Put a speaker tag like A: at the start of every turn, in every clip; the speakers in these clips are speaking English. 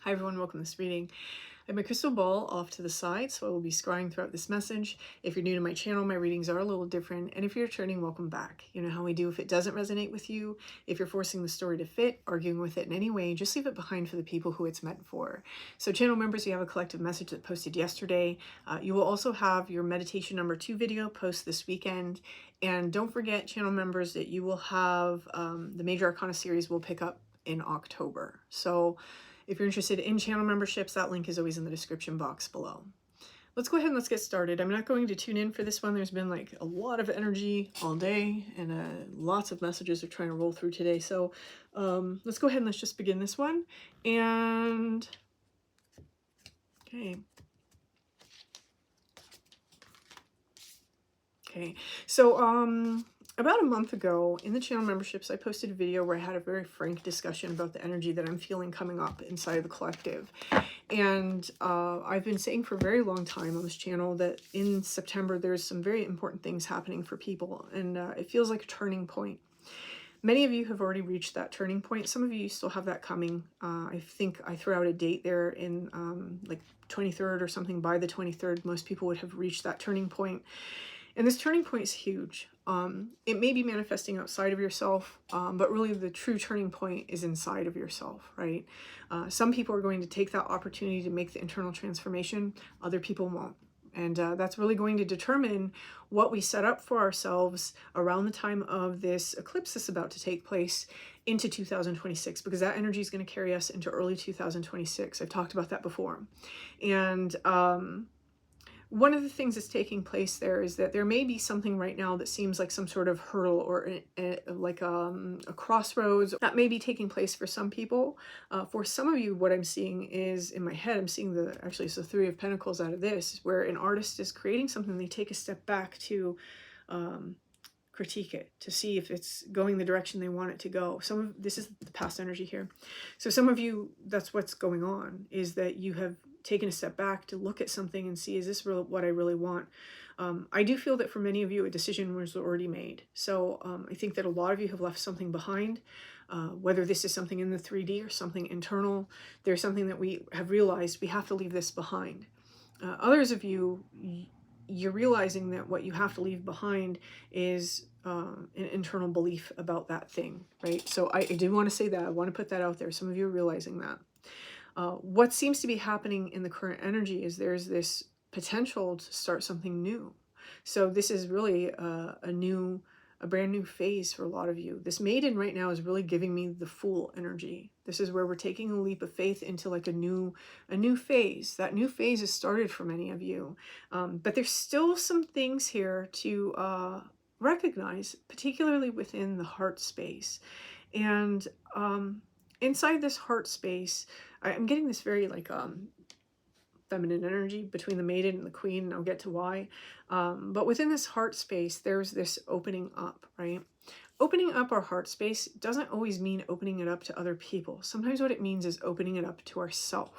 A: Hi everyone, welcome to this reading. I have my crystal ball off to the side, so I will be scrying throughout this message. If you're new to my channel, my readings are a little different, and if you're returning, welcome back. You know how we do if it doesn't resonate with you, if you're forcing the story to fit, arguing with it in any way, just leave it behind for the people who it's meant for. So channel members, you have a collective message that posted yesterday. You will also have your meditation number 2 video post this weekend, and don't forget, channel members, that you will have the Major Arcana series will pick up in October. So if you're interested in channel memberships, that link is always in the description box below. Let's go ahead and let's get started. I'm not going to tune in for this one. There's been like a lot of energy all day, and lots of messages are trying to roll through today. So let's go ahead and let's just begin this one. And okay, so about a month ago in the channel memberships, I posted a video where I had a very frank discussion about the energy that I'm feeling coming up inside of the collective. And I've been saying for a very long time on this channel that in September, there's some very important things happening for people. And it feels like a turning point. Many of you have already reached that turning point. Some of you still have that coming. I think I threw out a date there in like 23rd or something. By the 23rd, most people would have reached that turning point. And this turning point is huge. It may be manifesting outside of yourself, but really the true turning point is inside of yourself, right? Some people are going to take that opportunity to make the internal transformation. Other people won't. And that's really going to determine what we set up for ourselves around the time of this eclipse that's about to take place into 2026, because that energy is going to carry us into early 2026. I've talked about that before. And one of the things that's taking place there is that there may be something right now that seems like some sort of hurdle or like a crossroads that may be taking place for some people. For some of you, what I'm seeing is, in my head, I'm seeing actually it's the Three of Pentacles out of this, where an artist is creating something, they take a step back to critique it, to see if it's going the direction they want it to go. This is the past energy here. So some of you, that's what's going on, is that you have taken a step back to look at something and see, is this really what I really want? I do feel that for many of you, a decision was already made. So I think that a lot of you have left something behind, whether this is something in the 3D or something internal. There's something that we have realized we have to leave this behind. Others of you, you're realizing that what you have to leave behind is an internal belief about that thing, right? So I do want to say that. I want to put that out there. Some of you are realizing that. What seems to be happening in the current energy is there's this potential to start something new. So this is really a brand new phase for a lot of you. This maiden right now is really giving me the Fool energy. This is where we're taking a leap of faith into like a new phase. That new phase has started for many of you. But there's still some things here to recognize, particularly within the heart space. And inside this heart space, I'm getting this very like feminine energy between the maiden and the queen, and I'll get to why. But within this heart space, there's this opening up, right? Opening up our heart space doesn't always mean opening it up to other people. Sometimes what it means is opening it up to ourselves.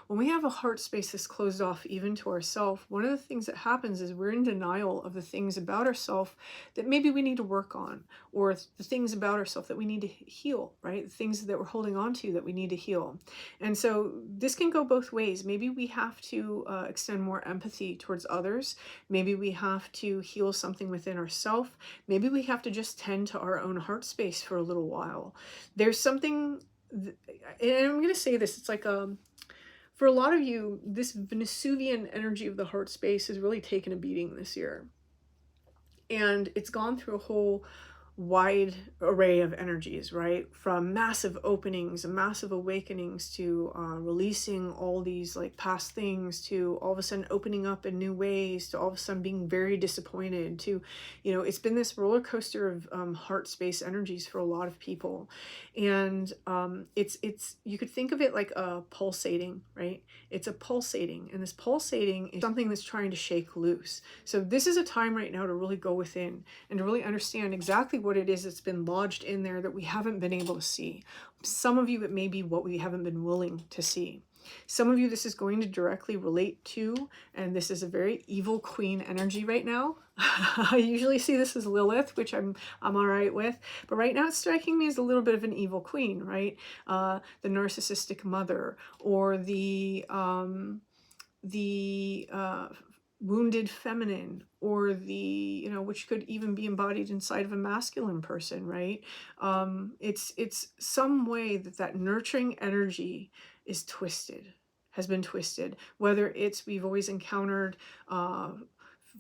A: When we have a heart space that's closed off even to ourselves, one of the things that happens is we're in denial of the things about ourselves that maybe we need to work on, or the things about ourselves that we need to heal, right? The things that we're holding on to that we need to heal. And so this can go both ways. Maybe we have to extend more empathy towards others. Maybe we have to heal something within ourselves. Maybe we have to just tend to our own heart space for a little while. There's something, and I'm going to say this, it's like for a lot of you, this Venusian energy of the heart space has really taken a beating this year. And it's gone through a whole wide array of energies, right? From massive openings and massive awakenings to releasing all these like past things, to all of a sudden opening up in new ways, to all of a sudden being very disappointed, to, you know, it's been this roller coaster of heart space energies for a lot of people. And it's you could think of it like a pulsating, right? It's a pulsating, and this pulsating is something that's trying to shake loose. So this is a time right now to really go within and to really understand exactly what it is that's been lodged in there that we haven't been able to see. Some of you, it may be what we haven't been willing to see. Some of you, this is going to directly relate to, and this is a very evil queen energy right now. I usually see this as Lilith, which I'm all right with, but right now it's striking me as a little bit of an evil queen, right? The narcissistic mother, or the wounded feminine, or the, which could even be embodied inside of a masculine person, right? It's some way that nurturing energy is twisted, has been twisted, whether it's we've always encountered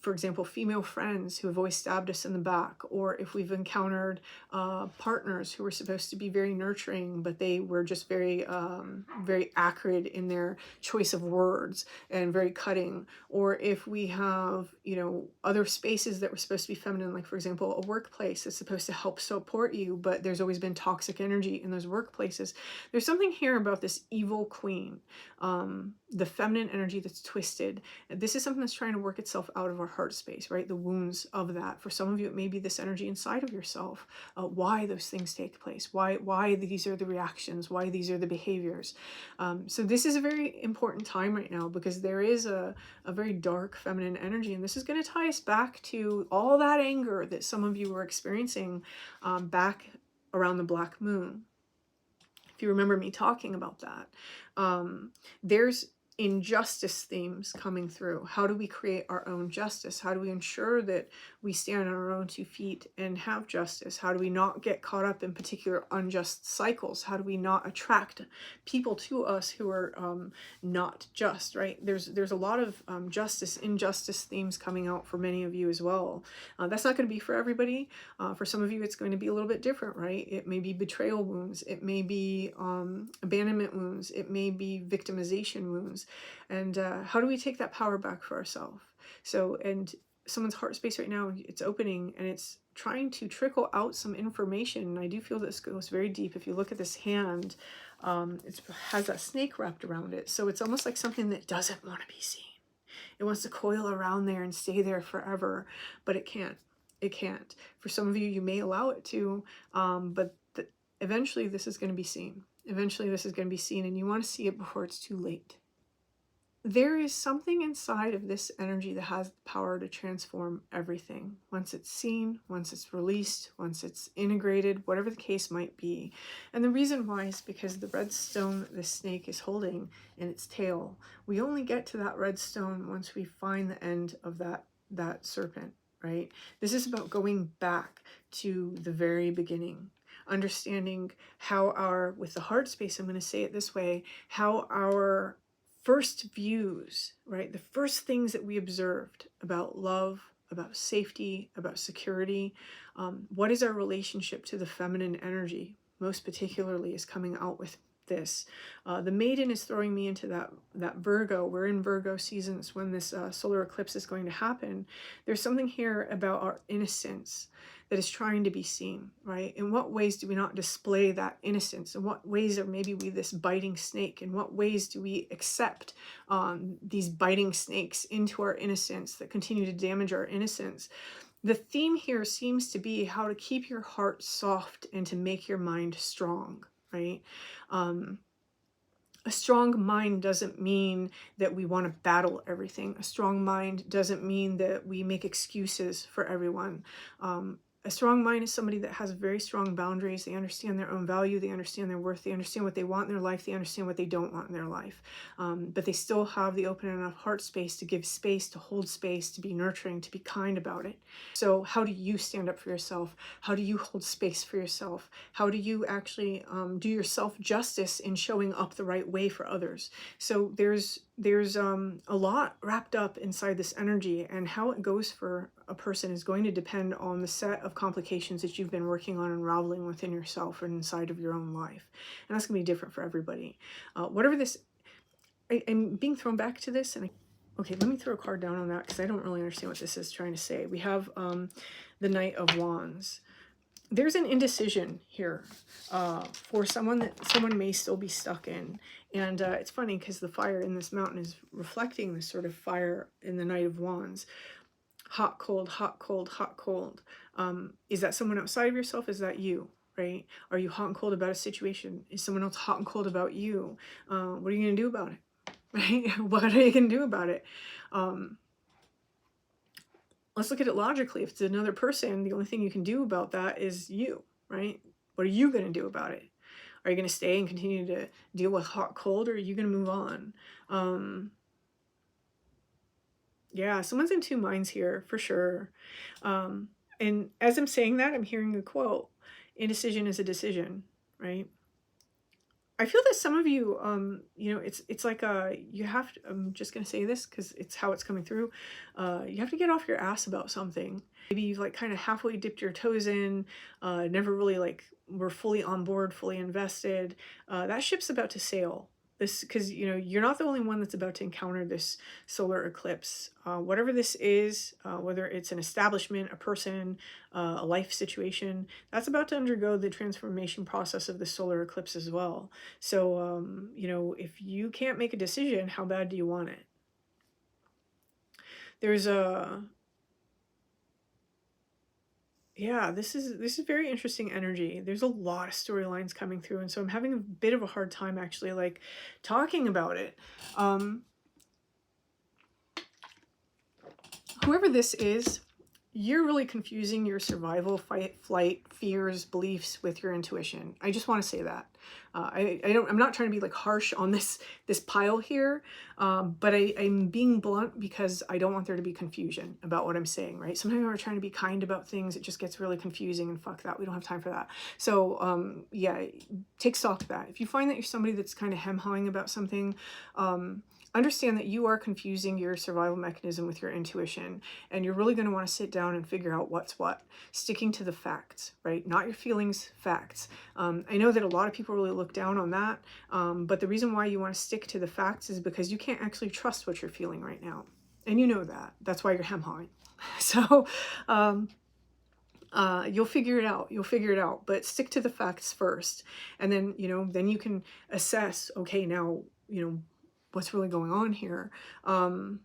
A: for example, female friends who have always stabbed us in the back, or if we've encountered partners who were supposed to be very nurturing, but they were just very, very acrid in their choice of words and very cutting, or if we have, other spaces that were supposed to be feminine, like for example, a workplace that's supposed to help support you, but there's always been toxic energy in those workplaces. There's something here about this evil queen, the feminine energy that's twisted. This is something that's trying to work itself out of our heart space, right? The wounds of that. For some of you, it may be this energy inside of yourself. Why those things take place? Why these are the reactions? Why these are the behaviors? So this is a very important time right now, because there is a very dark feminine energy, and this is going to tie us back to all that anger that some of you were experiencing back around the black moon. If you remember me talking about that, there's injustice themes coming through. How do we create our own justice? How do we ensure that we stand on our own 2 feet and have justice? How do we not get caught up in particular unjust cycles? How do we not attract people to us who are not just, right? There's a lot of injustice themes coming out for many of you as well. That's not going to be for everybody. For some of you, it's going to be a little bit different, right? It may be betrayal wounds. It may be abandonment wounds. It may be victimization wounds. And how do we take that power back for ourselves? So, and someone's heart space right now, it's opening and it's trying to trickle out some information. And I do feel this goes very deep. If you look at this hand, it has that snake wrapped around it. So it's almost like something that doesn't want to be seen. It wants to coil around there and stay there forever, but it can't. It can't. For some of you, you may allow it to, but eventually this is going to be seen. Eventually this is going to be seen, and you want to see it before it's too late. There is something inside of this energy that has the power to transform everything. Once it's seen, once it's released, once it's integrated, whatever the case might be. And the reason why is because the red stone the snake is holding in its tail, we only get to that red stone once we find the end of that serpent, right? This is about going back to the very beginning. Understanding how with the heart space, I'm going to say it this way, how our first views, right? The first things that we observed about love, about safety, about security, what is our relationship to the feminine energy, most particularly, is coming out with this. The maiden is throwing me into that Virgo. We're in Virgo seasons when this solar eclipse is going to happen. There's something here about our innocence that is trying to be seen, right? In what ways do we not display that innocence? In what ways are maybe we this biting snake? In what ways do we accept these biting snakes into our innocence that continue to damage our innocence? The theme here seems to be how to keep your heart soft and to make your mind strong, right? A strong mind doesn't mean that we want to battle everything. A strong mind doesn't mean that we make excuses for everyone. A strong mind is somebody that has very strong boundaries. They understand their own value. They understand their worth. They understand what they want in their life. They understand what they don't want in their life. But they still have the open enough heart space to give space, to hold space, to be nurturing, to be kind about it. So how do you stand up for yourself? How do you hold space for yourself? How do you actually do yourself justice in showing up the right way for others? So there's a lot wrapped up inside this energy, and how it goes for a person is going to depend on the set of complications that you've been working on unraveling within yourself or inside of your own life. And that's going to be different for everybody. Whatever this, I'm being thrown back to this, and okay, let me throw a card down on that because I don't really understand what this is trying to say. We have the Knight of Wands. There's an indecision here for someone that someone may still be stuck in. And it's funny because the fire in this mountain is reflecting this sort of fire in the Knight of Wands. hot, cold, hot, cold, hot, cold. Is that someone outside of yourself? Is that you? Right? Are you hot and cold about a situation? Is someone else hot and cold about you? What are you going to do about it? Right? What are you going to do about it? Let's look at it logically. If it's another person, the only thing you can do about that is you, right? What are you going to do about it? Are you going to stay and continue to deal with hot, cold, or are you going to move on? Yeah, someone's in two minds here for sure. And as I'm saying that, I'm hearing a quote: indecision is a decision, right? I feel that some of you, you know, it's like you have to, I'm just going to say this because it's how it's coming through. You have to get off your ass about something. Maybe you've like kind of halfway dipped your toes in, never really like were fully on board, fully invested. That ship's about to sail. This, because you know you're not the only one that's about to encounter this solar eclipse. Whatever this is, whether it's an establishment, a person, a life situation, that's about to undergo the transformation process of the solar eclipse as well. So, you know, if you can't make a decision, how bad do you want it? There's a, yeah, this is very interesting energy. There's a lot of storylines coming through, and so I'm having a bit of a hard time actually like talking about it. Whoever this is, you're really confusing your survival, fight, flight, fears, beliefs with your intuition. I just want to say that. I'm not trying to be like harsh on this pile here, but I'm being blunt because I don't want there to be confusion about what I'm saying, right? Sometimes when we're trying to be kind about things, it just gets really confusing, and fuck that. We don't have time for that. So, yeah, take stock of that. If you find that you're somebody that's kind of hem-hawing about something, understand that you are confusing your survival mechanism with your intuition, and you're really going to want to sit down and figure out what's what, sticking to the facts, right? Not your feelings, facts. I know that a lot of people really look down on that, but the reason why you want to stick to the facts is because you can't actually trust what you're feeling right now, and you know that. That's why you're hem-hawing. So, you'll figure it out. You'll figure it out, but stick to the facts first, and then you know, then you can assess. Okay, now you know what's really going on here. And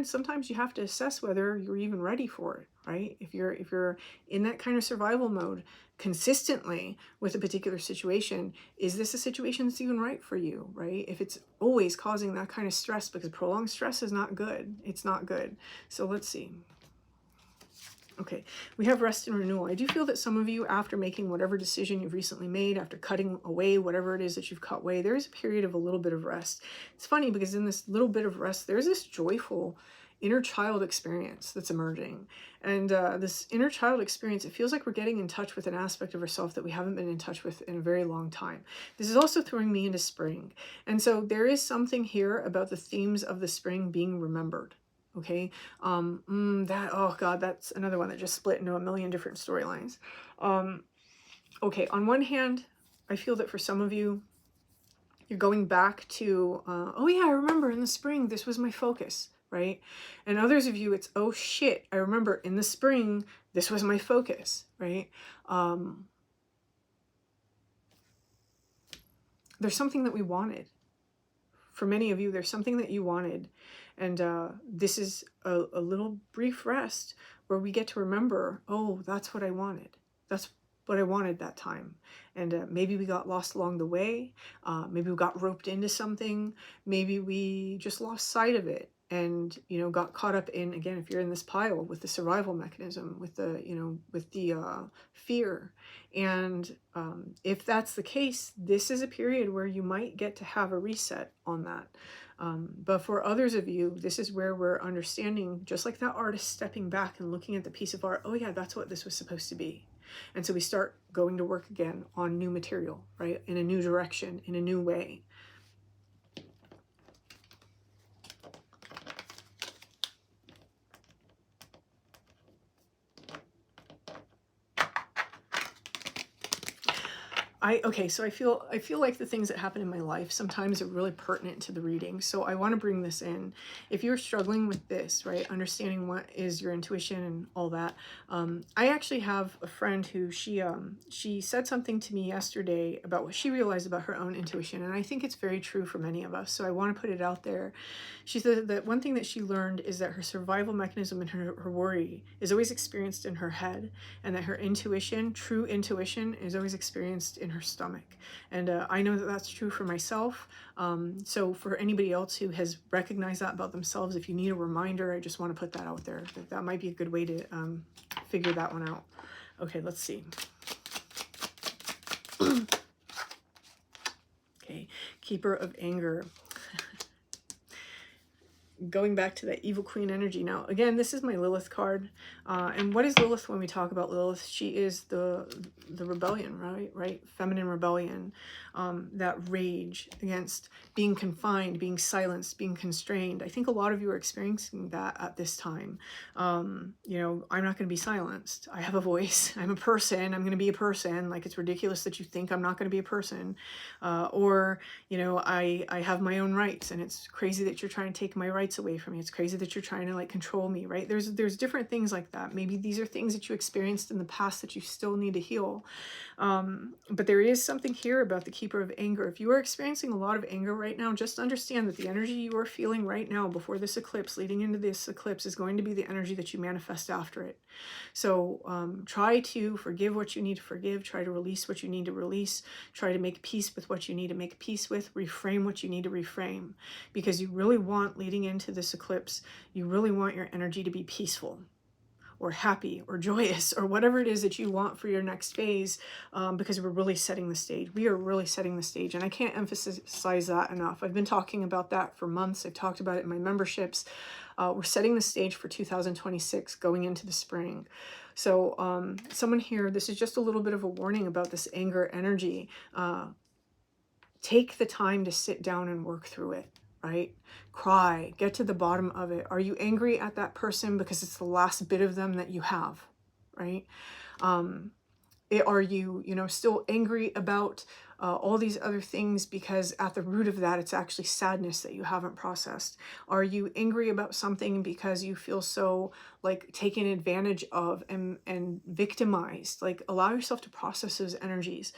A: sometimes you have to assess whether you're even ready for it, right? If you're in that kind of survival mode consistently with a particular situation, is this a situation that's even right for you, right? If it's always causing that kind of stress, because prolonged stress is not good. It's not good. So let's see. Okay, we have rest and renewal. I do feel that some of you, after making whatever decision you've recently made, after cutting away whatever it is that you've cut away, there is a period of a little bit of rest. It's funny because in this little bit of rest, there's this joyful inner child experience that's emerging. And this inner child experience, it feels like we're getting in touch with an aspect of ourselves that we haven't been in touch with in a very long time. This is also throwing me into spring. And so there is something here about the themes of the spring being remembered. Okay, that, oh god, that's another one that just split into a million different storylines. Okay, on one hand, I feel that for some of you, you're going back to, oh yeah, I remember in the spring, this was my focus, right? And others of you, it's, oh shit, I remember in the spring, this was my focus, right? There's something that we wanted. For many of you, there's something that you wanted. And this is a little brief rest where we get to remember, oh, that's what I wanted. That's what I wanted that time. And maybe we got lost along the way. Maybe we got roped into something. Maybe we just lost sight of it and, you know, got caught up in, again, if you're in this pile with the survival mechanism, with the, you know, with the fear. And if that's the case, this is a period where you might get to have a reset on that. But for others of you, this is where we're understanding, just like that artist stepping back and looking at the piece of art, oh yeah, that's what this was supposed to be. And so we start going to work again on new material, right? In a new direction, in a new way. Okay, so I feel like the things that happen in my life sometimes are really pertinent to the reading. So I want to bring this in. If you're struggling with this, right, understanding what is your intuition and all that, I actually have a friend who she said something to me yesterday about what she realized about her own intuition, and I think it's very true for many of us. So I want to put it out there. She said that one thing that she learned is that her survival mechanism and her worry is always experienced in her head, and that her intuition, true intuition, is always experienced in her stomach. And I know that that's true for myself. So for anybody else who has recognized that about themselves, if you need a reminder, I just want to put that out there. That might be a good way to figure that one out. Okay, let's see. Okay, Keeper of Anger. Going back to that evil queen energy. Now, again, this is my Lilith card. And what is Lilith when we talk about Lilith? She is the rebellion, right? Feminine rebellion. That rage against being confined, being silenced, being constrained. I think a lot of you are experiencing that at this time. You know, I'm not going to be silenced. I have a voice. I'm a person. I'm going to be a person. Like, it's ridiculous that you think I'm not going to be a person. Or, you know, I have my own rights, and it's crazy that you're trying to take my rights away from me. It's crazy that you're trying to like control me, right? There's different things like that. Maybe these are things that you experienced in the past that you still need to heal. But there is something here about the Keeper of Anger. If you are experiencing a lot of anger right now, just understand that the energy you are feeling right now before this eclipse, leading into this eclipse, is going to be the energy that you manifest after it. So try to forgive what you need to forgive, try to release what you need to release, try to make peace with what you need to make peace with, reframe what you need to reframe, because you really want, leading into this eclipse, you really want your energy to be peaceful or happy or joyous or whatever it is that you want for your next phase, because we're really setting the stage. We are really setting the stage, and I can't emphasize that enough. I've been talking about that for months. I've talked about it in my memberships. We're setting the stage for 2026 going into the spring. So someone here, this is just a little bit of a warning about this anger energy. Take the time to sit down and work through it, right? Cry, get to the bottom of it. Are you angry at that person because it's the last bit of them that you have, right? Are you, still angry about all these other things because at the root of that, it's actually sadness that you haven't processed? Are you angry about something because you feel so like taken advantage of and victimized? Like, allow yourself to process those energies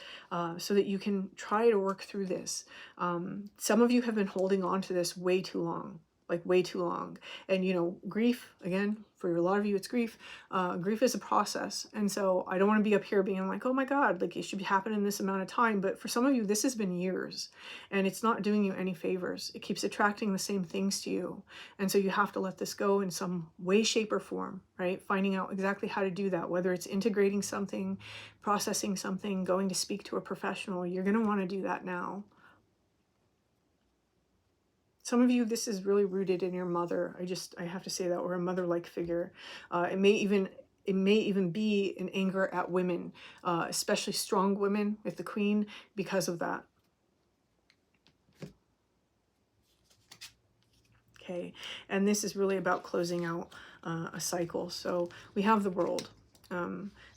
A: so that you can try to work through this. Some of you have been holding on to this way too long. Like, way too long. And grief, again, for a lot of you it's grief. Grief is a process, and so I don't want to be up here being like, oh my god, like, it should happen in this amount of time. But for some of you, this has been years, and it's not doing you any favors. It keeps attracting the same things to you, and so you have to let this go in some way, shape, or form, right? Finding out exactly how to do that, whether it's integrating something, processing something, going to speak to a professional. You're going to want to do that now. Some of you, this is really rooted in your mother. I have to say that, or a mother-like figure. It may even be an anger at women, especially strong women with the Queen, because of that. Okay, and this is really about closing out a cycle. So we have the World.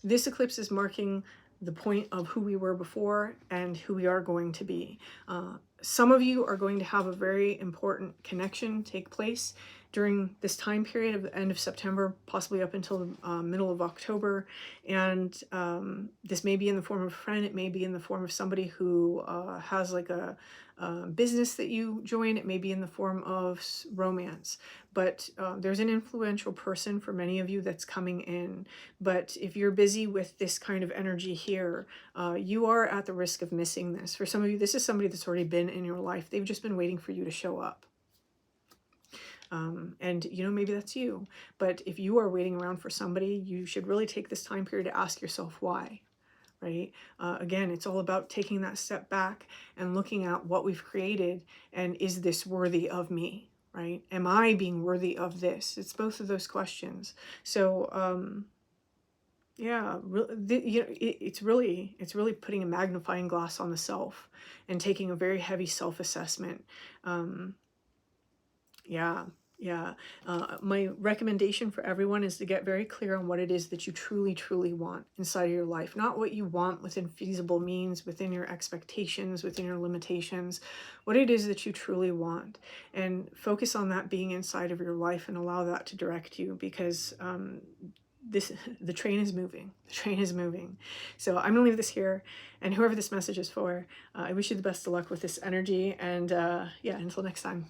A: This eclipse is marking the point of who we were before and who we are going to be. Some of you are going to have a very important connection take place during this time period of the end of September, possibly up until the middle of October. And this may be in the form of a friend. It may be in the form of somebody who has like a business that you join. It may be in the form of romance. But there's an influential person for many of you that's coming in. But if you're busy with this kind of energy here, you are at the risk of missing this. For some of you, this is somebody that's already been in your life. They've just been waiting for you to show up. And maybe that's you. But if you are waiting around for somebody, you should really take this time period to ask yourself why. Right? Again, it's all about taking that step back and looking at what we've created, and is this worthy of me? Right? Am I being worthy of this? It's both of those questions. So, yeah, it's really putting a magnifying glass on the self and taking a very heavy self-assessment. Yeah. Yeah. My recommendation for everyone is to get very clear on what it is that you truly, truly want inside of your life. Not what you want within feasible means, within your expectations, within your limitations, what it is that you truly want. And focus on that being inside of your life and allow that to direct you, because the train is moving. The train is moving. So I'm gonna leave this here, and whoever this message is for, I wish you the best of luck with this energy, and yeah, until next time.